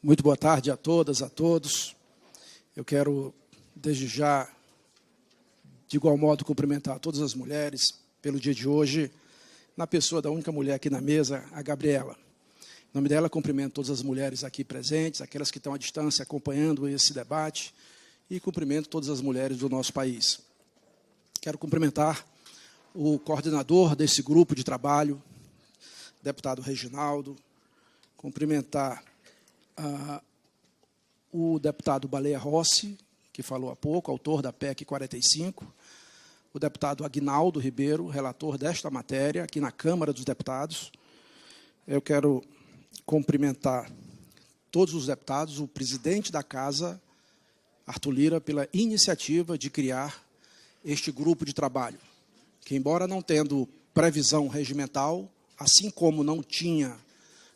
Muito boa tarde a todas, a todos. Eu quero, desde já, de igual modo, cumprimentar todas as mulheres pelo dia de hoje, na pessoa da única mulher aqui na mesa, a Gabriela. Em nome dela, cumprimento todas as mulheres aqui presentes, aquelas que estão à distância acompanhando esse debate, e cumprimento todas as mulheres do nosso país. Quero cumprimentar o coordenador desse grupo de trabalho, deputado Reginaldo, cumprimentar o deputado Baleia Rossi, que falou há pouco, autor da PEC 45, o deputado Aguinaldo Ribeiro, relator desta matéria, aqui na Câmara dos Deputados. Eu quero cumprimentar todos os deputados, o presidente da Casa, Arthur Lira, pela iniciativa de criar este grupo de trabalho, que, embora não tendo previsão regimental, assim como não tinha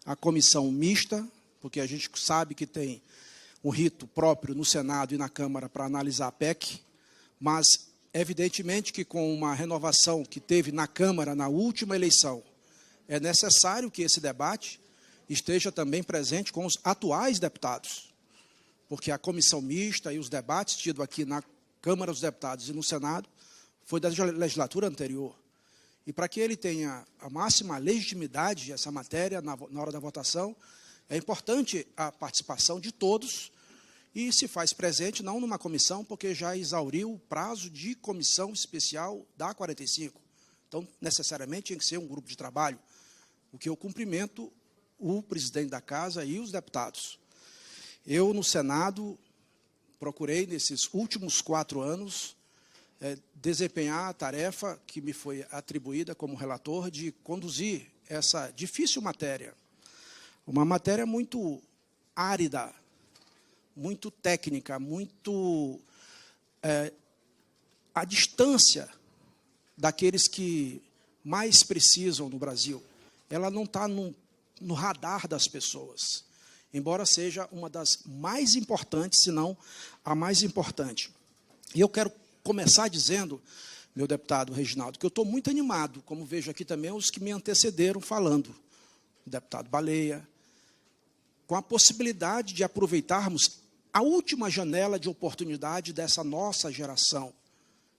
a comissão mista, porque a gente sabe que tem um rito próprio no Senado e na Câmara para analisar a PEC, mas, evidentemente, que com uma renovação que teve na Câmara na última eleição, é necessário que esse debate esteja também presente com os atuais deputados, porque a comissão mista e os debates tidos aqui na Câmara dos Deputados e no Senado foi da legislatura anterior. E para que ele tenha a máxima legitimidade, essa matéria, na hora da votação, é importante a participação de todos e se faz presente não numa comissão, porque já exauriu o prazo de comissão especial da 45. Então, necessariamente, tinha que ser um grupo de trabalho, o que eu cumprimento o presidente da Casa e os deputados. Eu, no Senado, procurei, nesses últimos 4 anos, desempenhar a tarefa que me foi atribuída como relator de conduzir essa difícil matéria. Uma matéria muito árida, muito técnica, muito à distância daqueles que mais precisam no Brasil. Ela não está no radar das pessoas, embora seja uma das mais importantes, se não a mais importante. E eu quero começar dizendo, meu deputado Reginaldo, que eu estou muito animado, como vejo aqui também os que me antecederam falando, o deputado Baleia, com a possibilidade de aproveitarmos a última janela de oportunidade dessa nossa geração,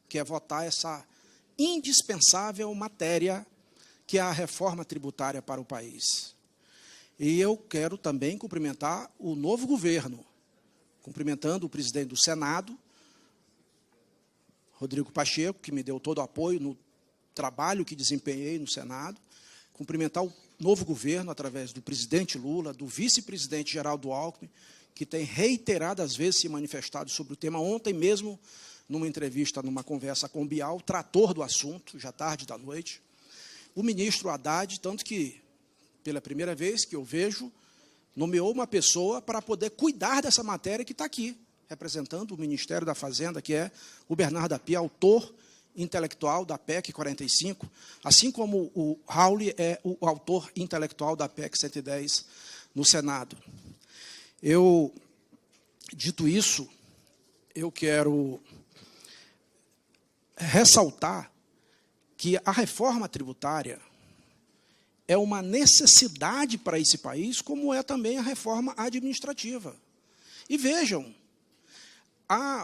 que é votar essa indispensável matéria que é a reforma tributária para o país. E eu quero também cumprimentar o novo governo, cumprimentando o presidente do Senado, Rodrigo Pacheco, que me deu todo o apoio no trabalho que desempenhei no Senado, cumprimentar o novo governo, através do presidente Lula, do vice-presidente Geraldo Alckmin, que tem reiteradas vezes se manifestado sobre o tema. Ontem mesmo, numa entrevista, numa conversa com o Bial, trator do assunto, já tarde da noite. O ministro Haddad, tanto que, pela primeira vez que eu vejo, nomeou uma pessoa para poder cuidar dessa matéria que está aqui, representando o Ministério da Fazenda, que é o Bernardo Api, autor intelectual da PEC 45, assim como o Raul é o autor intelectual da PEC 110 no Senado. Dito isso, eu quero ressaltar que a reforma tributária é uma necessidade para esse país, como é também a reforma administrativa. E vejam,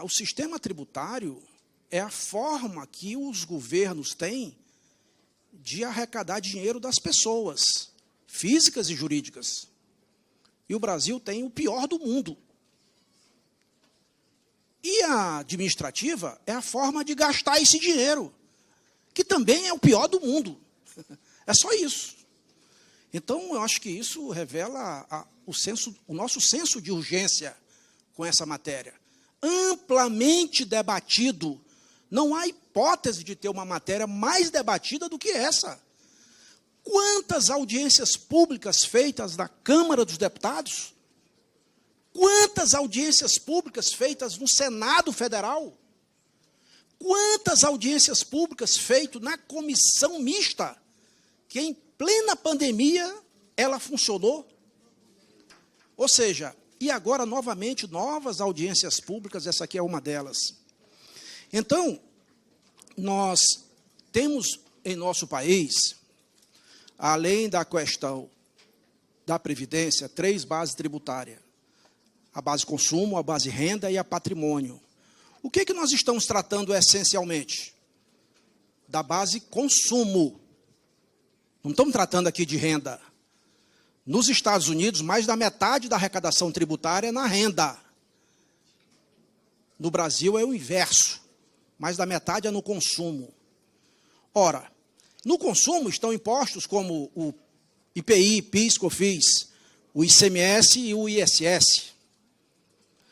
o sistema tributário é a forma que os governos têm de arrecadar dinheiro das pessoas, físicas e jurídicas. E o Brasil tem o pior do mundo. E a administrativa é a forma de gastar esse dinheiro, que também é o pior do mundo. É só isso. Então, eu acho que isso revela o nosso senso de urgência com essa matéria. Amplamente debatido. Não há hipótese de ter uma matéria mais debatida do que essa. Quantas audiências públicas feitas na Câmara dos Deputados? Quantas audiências públicas feitas no Senado Federal? Quantas audiências públicas feitas na comissão mista, que em plena pandemia ela funcionou? Ou seja, e agora novamente novas audiências públicas, essa aqui é uma delas. Então, nós temos em nosso país, além da questão da Previdência, 3 bases tributárias. a base consumo, a base renda e a patrimônio. O que nós estamos tratando essencialmente? Da base consumo. Não estamos tratando aqui de renda. Nos Estados Unidos, mais da metade da arrecadação tributária é na renda. No Brasil é o inverso. Mais da metade é no consumo. Ora, no consumo estão impostos como o IPI, PIS, COFINS, o ICMS e o ISS.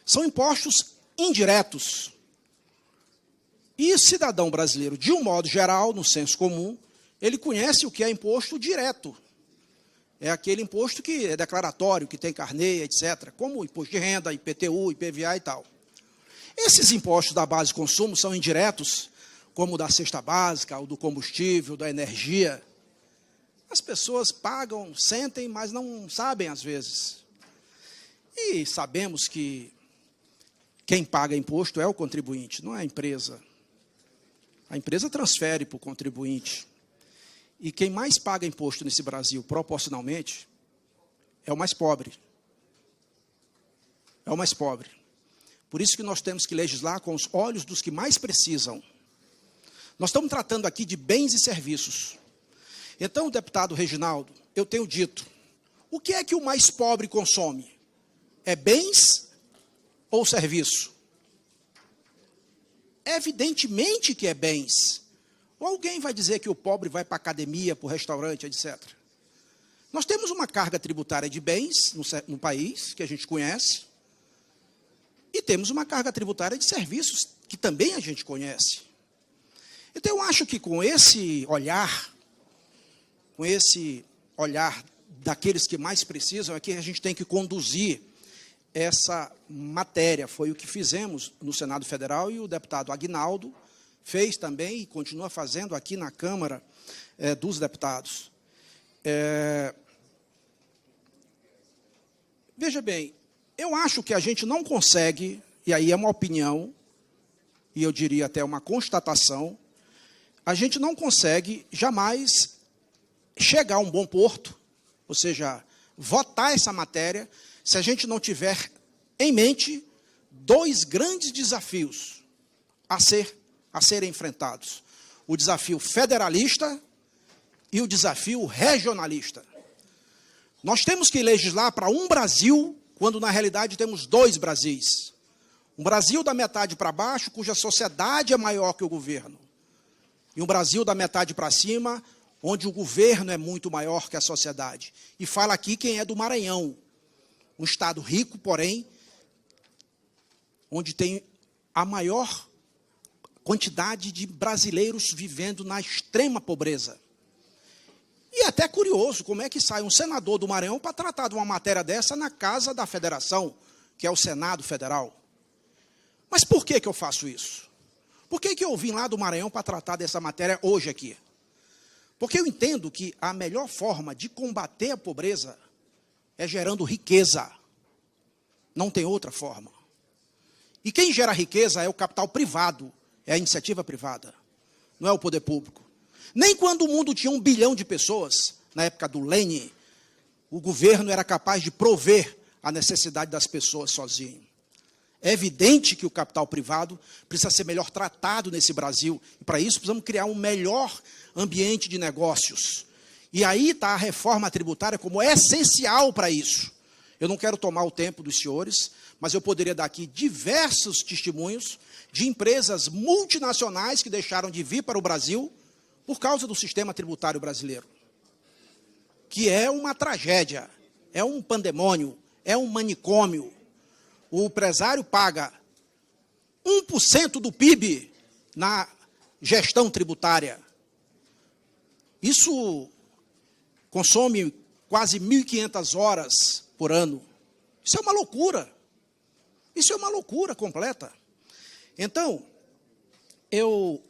São impostos indiretos. E o cidadão brasileiro, de um modo geral, no senso comum, ele conhece o que é imposto direto. É aquele imposto que é declaratório, que tem carnê, etc., como o imposto de renda, IPTU, IPVA e tal. Esses impostos da base de consumo são indiretos, como o da cesta básica, o do combustível, da energia. As pessoas pagam, sentem, mas não sabem às vezes. E sabemos que quem paga imposto é o contribuinte, não é a empresa. A empresa transfere para o contribuinte. E quem mais paga imposto nesse Brasil, proporcionalmente, é o mais pobre. É o mais pobre. Por isso que nós temos que legislar com os olhos dos que mais precisam. Nós estamos tratando aqui de bens e serviços. Então, deputado Reginaldo, eu tenho dito, o que é que o mais pobre consome? É bens ou serviço? Evidentemente que é bens. Ou alguém vai dizer que o pobre vai para a academia, para o restaurante, etc. Nós temos uma carga tributária de bens no país, que a gente conhece, e temos uma carga tributária de serviços, que também a gente conhece. Então, eu acho que com esse olhar daqueles que mais precisam, é que a gente tem que conduzir essa matéria. Foi o que fizemos no Senado Federal e o deputado Aguinaldo fez também e continua fazendo aqui na Câmara dos Deputados. Veja bem, eu acho que a gente não consegue, e aí é uma opinião, e eu diria até uma constatação, a gente não consegue jamais chegar a um bom porto, ou seja, votar essa matéria, se a gente não tiver em mente dois grandes desafios a serem enfrentados. O desafio federalista e o desafio regionalista. Nós temos que legislar para um Brasil, quando na realidade temos dois Brasis. Um Brasil da metade para baixo, cuja sociedade é maior que o governo. E um Brasil da metade para cima, onde o governo é muito maior que a sociedade. E fala aqui quem é do Maranhão. Um estado rico, porém, onde tem a maior quantidade de brasileiros vivendo na extrema pobreza. E é até curioso como é que sai um senador do Maranhão para tratar de uma matéria dessa na Casa da Federação, que é o Senado Federal. Mas por que eu faço isso? Por que eu vim lá do Maranhão para tratar dessa matéria hoje aqui? Porque eu entendo que a melhor forma de combater a pobreza é gerando riqueza. Não tem outra forma. E quem gera riqueza é o capital privado, é a iniciativa privada, não é o poder público. Nem quando o mundo tinha 1 bilhão de pessoas, na época do Lenin, o governo era capaz de prover a necessidade das pessoas sozinho. É evidente que o capital privado precisa ser melhor tratado nesse Brasil, e para isso precisamos criar um melhor ambiente de negócios. E aí está a reforma tributária como essencial para isso. Eu não quero tomar o tempo dos senhores, mas eu poderia dar aqui diversos testemunhos de empresas multinacionais que deixaram de vir para o Brasil por causa do sistema tributário brasileiro, que é uma tragédia, é um pandemônio, é um manicômio. O empresário paga 1% do PIB na gestão tributária. Isso consome quase 1.500 horas por ano. Isso é uma loucura. Isso é uma loucura completa. Então, eu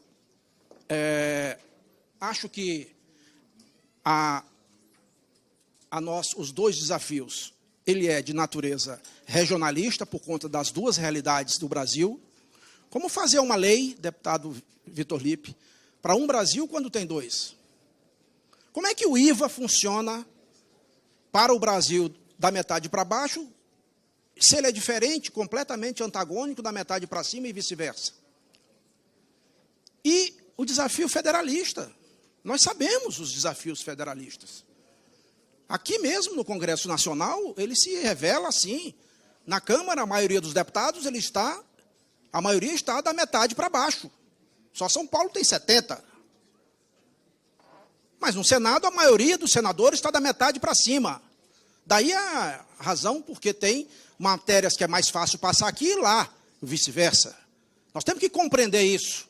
acho que os dois desafios, ele é de natureza regionalista, por conta das duas realidades do Brasil. Como fazer uma lei, deputado Vitor Lippe, para um Brasil quando tem dois? Como é que o IVA funciona para o Brasil da metade para baixo se ele é diferente, completamente antagônico da metade para cima e vice-versa. E o desafio federalista. Nós sabemos os desafios federalistas. Aqui mesmo, no Congresso Nacional, ele se revela assim. Na Câmara, a maioria dos deputados, a maioria está da metade para baixo. Só São Paulo tem 70. Mas no Senado, a maioria dos senadores está da metade para cima. Daí a razão porque tem matérias que é mais fácil passar aqui e lá, vice-versa. Nós temos que compreender isso.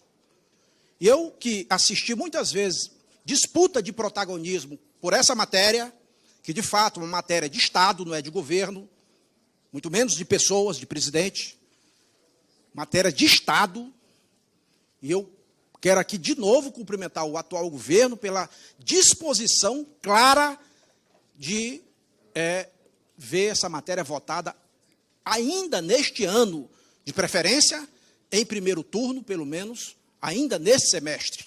E eu, que assisti muitas vezes disputa de protagonismo por essa matéria, que de fato é uma matéria de Estado, não é de governo, muito menos de pessoas, de presidente, matéria de Estado, e eu quero aqui de novo cumprimentar o atual governo pela disposição clara de ver essa matéria votada ainda neste ano, de preferência, em primeiro turno, pelo menos, ainda nesse semestre.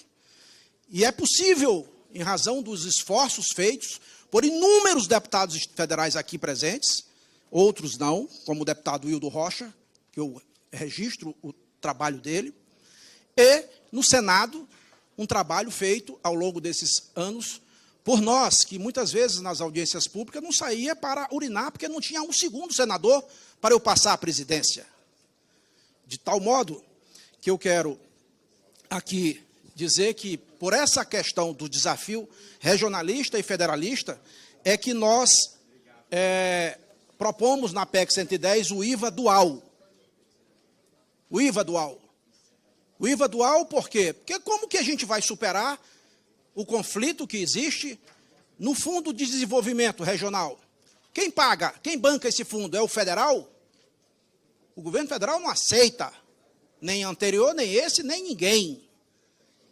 E é possível, em razão dos esforços feitos por inúmeros deputados federais aqui presentes, outros não, como o deputado Wildo Rocha, que eu registro o trabalho dele, e, no Senado, um trabalho feito ao longo desses anos por nós, que muitas vezes nas audiências públicas não saía para urinar, porque não tinha um segundo senador para eu passar a presidência. De tal modo que eu quero aqui dizer que, por essa questão do desafio regionalista e federalista, é que nós propomos na PEC 110 o IVA dual. O IVA dual. O IVA dual por quê? Porque como que a gente vai superar o conflito que existe no Fundo de Desenvolvimento Regional? Quem paga, quem banca esse fundo? É o federal? O governo federal não aceita, nem anterior, nem esse, nem ninguém.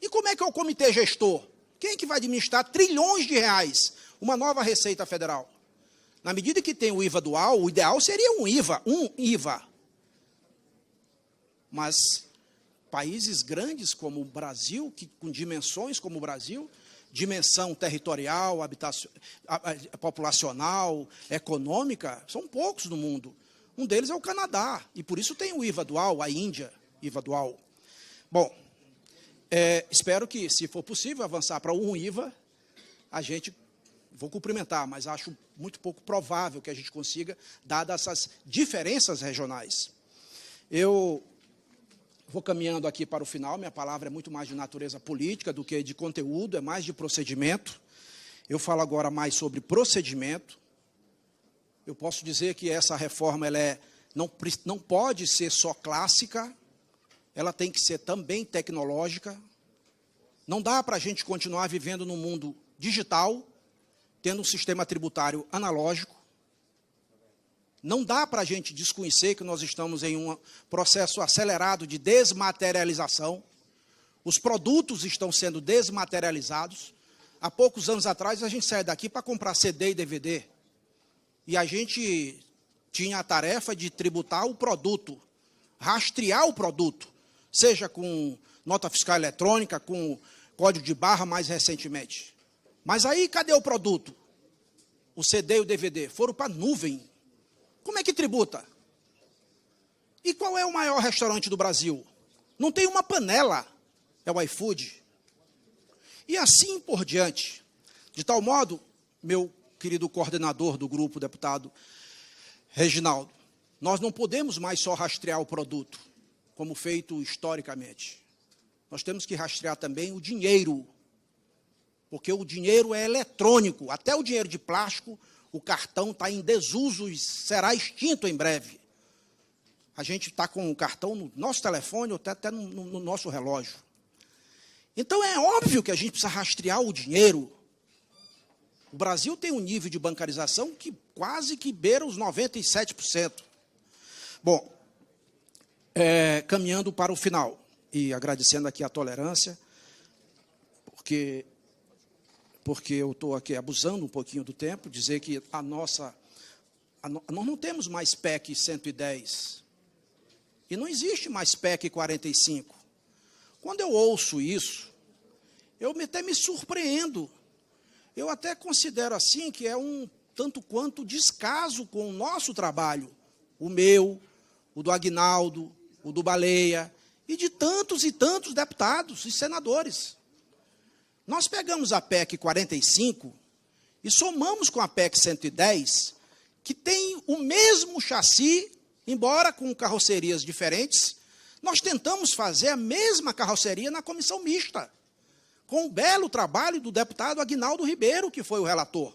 E como é que é o comitê gestor? Quem é que vai administrar trilhões de reais? Uma nova Receita Federal. Na medida que tem o IVA dual, o ideal seria um IVA. Mas países grandes como o Brasil, com dimensões como o Brasil, dimensão territorial, populacional, econômica, são poucos no mundo. Um deles é o Canadá, e por isso tem o IVA dual, a Índia, IVA dual. Bom, espero que, se for possível, avançar para um IVA, vou cumprimentar, mas acho muito pouco provável que a gente consiga, dadas essas diferenças regionais. Eu vou caminhando aqui para o final, minha palavra é muito mais de natureza política do que de conteúdo, é mais de procedimento. Eu falo agora mais sobre procedimento. Eu posso dizer que essa reforma não pode ser só clássica, ela tem que ser também tecnológica. Não dá para a gente continuar vivendo num mundo digital, tendo um sistema tributário analógico. Não dá para a gente desconhecer que nós estamos em um processo acelerado de desmaterialização. Os produtos estão sendo desmaterializados. Há poucos anos atrás, a gente saía daqui para comprar CD e DVD. E a gente tinha a tarefa de tributar o produto, rastrear o produto, seja com nota fiscal eletrônica, com código de barra mais recentemente. Mas aí, cadê o produto? O CD e o DVD foram para a nuvem. Como é que tributa? E qual é o maior restaurante do Brasil? Não tem uma panela, é o iFood. E assim por diante. De tal modo, meu querido coordenador do grupo, deputado Reginaldo, nós não podemos mais só rastrear o produto, como feito historicamente. Nós temos que rastrear também o dinheiro, porque o dinheiro é eletrônico, até o dinheiro de plástico, o cartão está em desuso e será extinto em breve. A gente está com o cartão no nosso telefone, ou até no nosso relógio. Então, é óbvio que a gente precisa rastrear o dinheiro. O Brasil tem um nível de bancarização que quase que beira os 97%. Bom, caminhando para o final, e agradecendo aqui a tolerância, porque eu estou aqui abusando um pouquinho do tempo, dizer que nós não temos mais PEC 110, e não existe mais PEC 45. Quando eu ouço isso, eu até me surpreendo. Eu até considero assim que é um tanto quanto descaso com o nosso trabalho o meu, o do Aguinaldo, o do Baleia, e de tantos e tantos deputados e senadores. Nós pegamos a PEC 45 e somamos com a PEC 110, que tem o mesmo chassi, embora com carrocerias diferentes. Nós tentamos fazer a mesma carroceria na comissão mista, com o belo trabalho do deputado Aguinaldo Ribeiro, que foi o relator.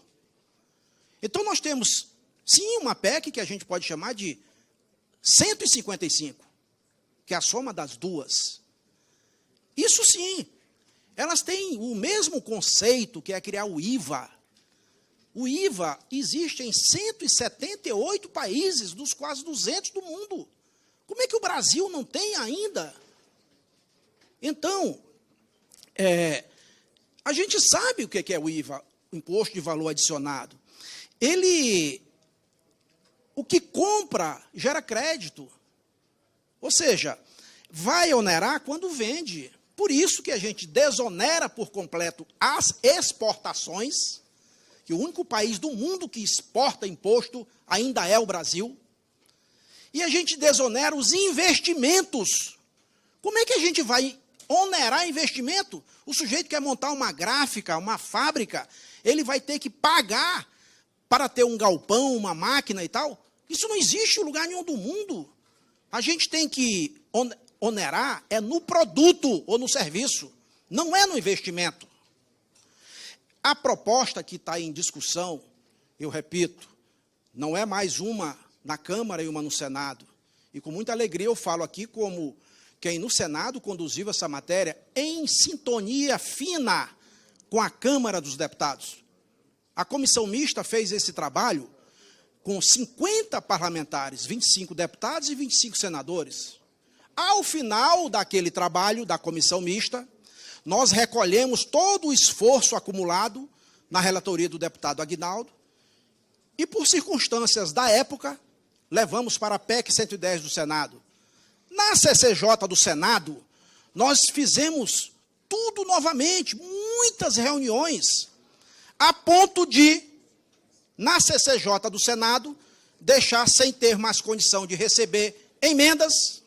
Então, nós temos, sim, uma PEC que a gente pode chamar de 155, que é a soma das duas. Isso sim, elas têm o mesmo conceito, que é criar o IVA. O IVA existe em 178 países, dos quase 200 do mundo. Como é que o Brasil não tem ainda? Então, a gente sabe o que é o IVA, o Imposto de Valor Adicionado. O que compra gera crédito. Ou seja, vai onerar quando vende. Por isso que a gente desonera por completo as exportações, que o único país do mundo que exporta imposto ainda é o Brasil. E a gente desonera os investimentos. Como é que a gente vai onerar investimento? O sujeito quer montar uma gráfica, uma fábrica, ele vai ter que pagar para ter um galpão, uma máquina e tal. Isso não existe em lugar nenhum do mundo. A gente tem que onerar no produto ou no serviço, não é no investimento. A proposta que está em discussão, eu repito, não é mais uma na Câmara e uma no Senado. E com muita alegria eu falo aqui como quem no Senado conduziu essa matéria em sintonia fina com a Câmara dos Deputados. A comissão mista fez esse trabalho com 50 parlamentares, 25 deputados e 25 senadores. Ao final daquele trabalho da comissão mista, nós recolhemos todo o esforço acumulado na relatoria do deputado Aguinaldo e, por circunstâncias da época, levamos para a PEC 110 do Senado. Na CCJ do Senado, nós fizemos tudo novamente, muitas reuniões, a ponto de, na CCJ do Senado, deixar sem ter mais condição de receber emendas,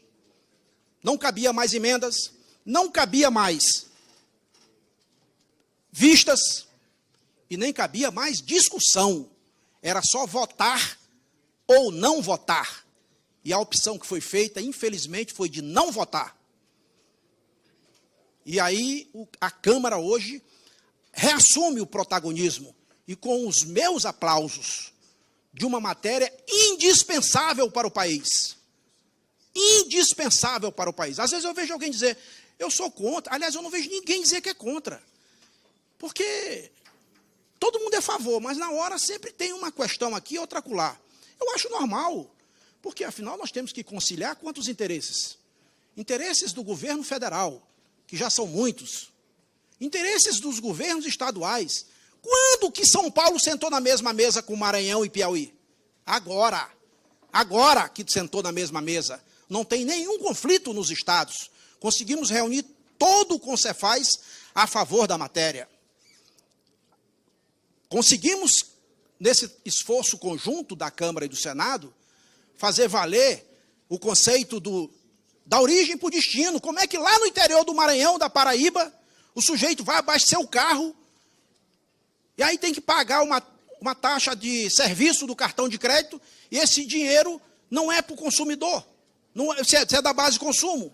não cabia mais emendas, não cabia mais vistas e nem cabia mais discussão. Era só votar ou não votar. E a opção que foi feita, infelizmente, foi de não votar. E aí a Câmara hoje reassume o protagonismo e com os meus aplausos de uma matéria indispensável para o país. Indispensável para o país. Às vezes eu vejo alguém dizer, eu sou contra. Aliás, eu não vejo ninguém dizer que é contra. Porque todo mundo é a favor, mas na hora sempre tem uma questão aqui e outra acolá. Eu acho normal, porque afinal nós temos que conciliar quantos interesses? Interesses do governo federal, que já são muitos. Interesses dos governos estaduais. Quando que São Paulo sentou na mesma mesa com Maranhão e Piauí? Agora. Agora que sentou na mesma mesa. Não tem nenhum conflito nos estados. Conseguimos reunir todo o Concefaz a favor da matéria. Conseguimos, nesse esforço conjunto da Câmara e do Senado, fazer valer o conceito da origem para o destino. Como é que lá no interior do Maranhão, da Paraíba, o sujeito vai abastecer o carro e aí tem que pagar uma taxa de serviço do cartão de crédito e esse dinheiro não é para o consumidor, se é da base de consumo.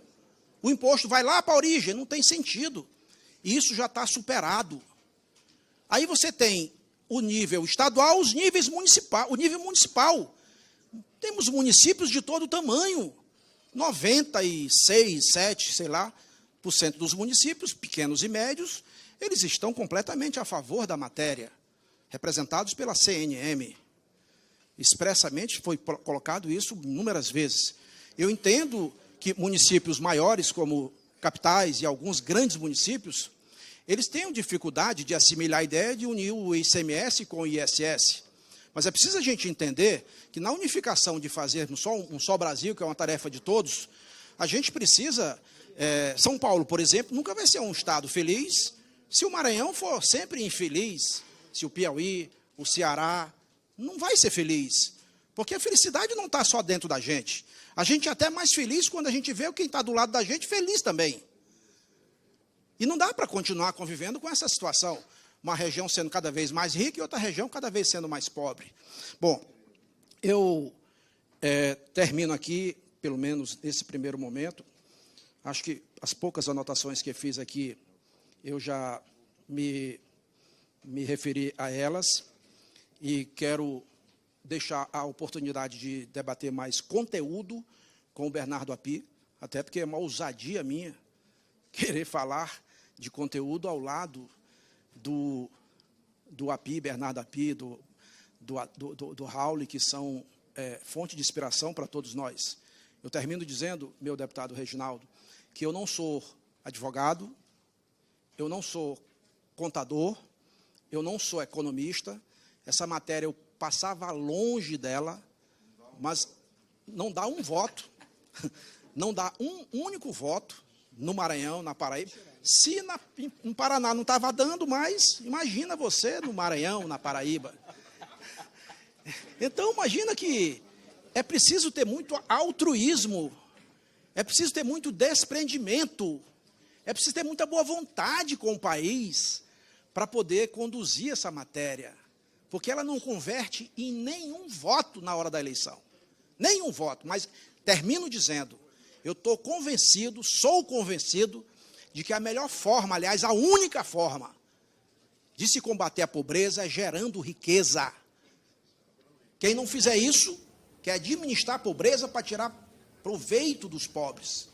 O imposto vai lá para a origem, não tem sentido. E isso já está superado. Aí você tem o nível estadual, o nível municipal. Temos municípios de todo tamanho. 96, 7, sei lá, por cento dos municípios, pequenos e médios, eles estão completamente a favor da matéria, representados pela CNM. Expressamente foi colocado isso inúmeras vezes. Eu entendo que municípios maiores, como capitais e alguns grandes municípios, eles têm dificuldade de assimilar a ideia de unir o ICMS com o ISS. Mas é preciso a gente entender que na unificação de fazer um só Brasil, que é uma tarefa de todos, a gente precisa... São Paulo, por exemplo, nunca vai ser um estado feliz se o Maranhão for sempre infeliz, se o Piauí, o Ceará, não vai ser feliz. Porque a felicidade não está só dentro da gente. A gente é até mais feliz quando a gente vê quem está do lado da gente feliz também. E não dá para continuar convivendo com essa situação. Uma região sendo cada vez mais rica e outra região cada vez sendo mais pobre. Bom, eu termino aqui, pelo menos nesse primeiro momento. Acho que as poucas anotações que eu fiz aqui, eu já me referi a elas. E quero deixar a oportunidade de debater mais conteúdo com o Bernardo Api, até porque é uma ousadia minha querer falar de conteúdo ao lado do Api, Bernardo Api, do Raul, que são fonte de inspiração para todos nós. Eu termino dizendo, meu deputado Reginaldo, que eu não sou advogado, eu não sou contador, eu não sou economista. Essa matéria eu passava longe dela, mas não dá um voto, não dá um único voto no Maranhão, na Paraíba. Se no Paraná não estava dando mais, imagina você no Maranhão, na Paraíba. Então, imagina que é preciso ter muito altruísmo, é preciso ter muito desprendimento, é preciso ter muita boa vontade com o país para poder conduzir essa matéria. Porque ela não converte em nenhum voto na hora da eleição. Nenhum voto. Mas termino dizendo, eu estou convencido, sou convencido, de que a melhor forma, aliás, a única forma de se combater a pobreza é gerando riqueza. Quem não fizer isso, quer administrar a pobreza para tirar proveito dos pobres.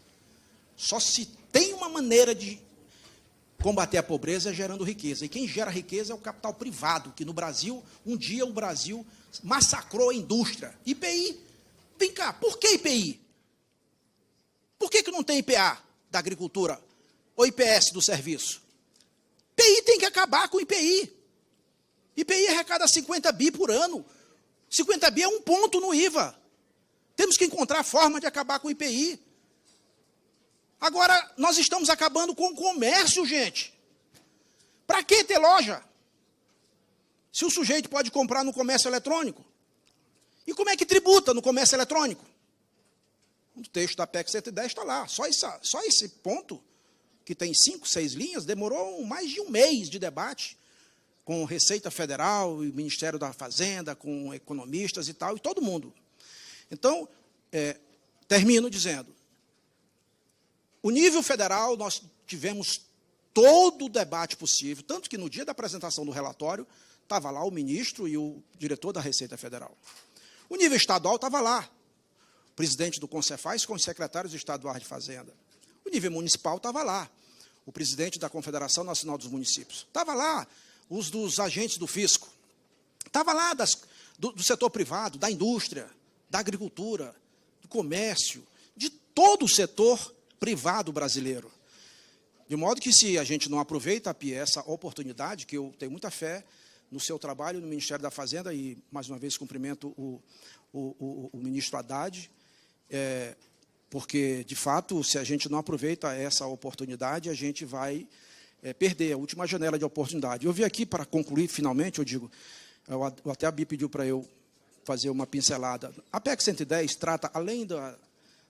Só se tem uma maneira de combater a pobreza é gerando riqueza. E quem gera riqueza é o capital privado, que no Brasil, um dia o Brasil massacrou a indústria. IPI, vem cá, por que IPI? Por que não tem IPA da agricultura? Ou IPS do serviço? IPI tem que acabar com IPI. IPI arrecada 50 bi por ano. 50 bi é um ponto no IVA. Temos que encontrar forma de acabar com o IPI. Agora, nós estamos acabando com o comércio, gente. Para que ter loja? Se o sujeito pode comprar no comércio eletrônico. E como é que tributa no comércio eletrônico? O texto da PEC 110 está lá. Só esse ponto, que tem 5, 6 linhas, demorou mais de um mês de debate com Receita Federal e Ministério da Fazenda, com economistas e tal, e todo mundo. Então, termino dizendo, o nível federal, nós tivemos todo o debate possível, tanto que no dia da apresentação do relatório, estava lá o ministro e o diretor da Receita Federal. O nível estadual estava lá, o presidente do Concefaz com os secretários estaduais de Fazenda. O nível municipal estava lá, o presidente da Confederação Nacional dos Municípios. Estava lá os dos agentes do fisco. Estava lá do setor privado, da indústria, da agricultura, do comércio, de todo o setor privado brasileiro. De modo que, se a gente não aproveita, Pia, essa oportunidade, que eu tenho muita fé no seu trabalho no Ministério da Fazenda, e, mais uma vez, cumprimento o ministro Haddad, porque, de fato, se a gente não aproveita essa oportunidade, a gente vai perder a última janela de oportunidade. Eu vim aqui para concluir, finalmente, até a Bia pediu para eu fazer uma pincelada. A PEC 110 trata, além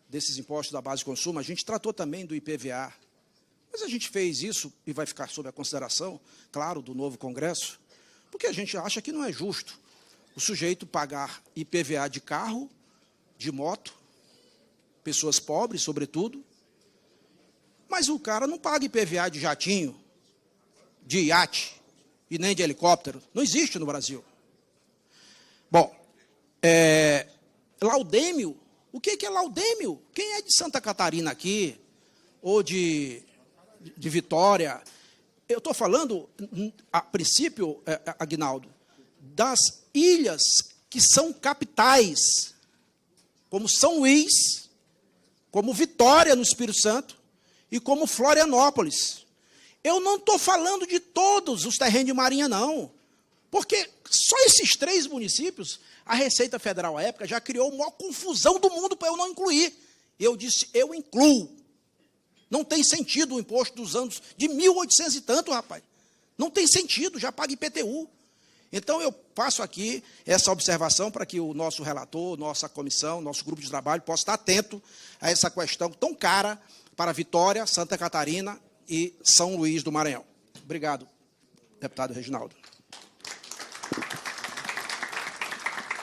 desses impostos da base de consumo, a gente tratou também do IPVA. Mas a gente fez isso, e vai ficar sob a consideração, claro, do novo Congresso, porque a gente acha que não é justo o sujeito pagar IPVA de carro, de moto, pessoas pobres, sobretudo, mas o cara não paga IPVA de jatinho, de iate e nem de helicóptero. Não existe no Brasil. Bom, laudêmio. O que é laudêmio? Quem é de Santa Catarina aqui, ou de Vitória? Eu estou falando, a princípio, Aguinaldo, das ilhas que são capitais, como São Luís, como Vitória, no Espírito Santo, e como Florianópolis. Eu não estou falando de todos os terrenos de marinha, não. Porque só esses 3 municípios, a Receita Federal, à época, já criou a maior confusão do mundo para eu não incluir. Eu disse, eu incluo. Não tem sentido o imposto dos anos de 1800 e tanto, rapaz. Não tem sentido, já paga IPTU. Então, eu faço aqui essa observação para que o nosso relator, nossa comissão, nosso grupo de trabalho possa estar atento a essa questão tão cara para Vitória, Santa Catarina e São Luís do Maranhão. Obrigado, deputado Reginaldo.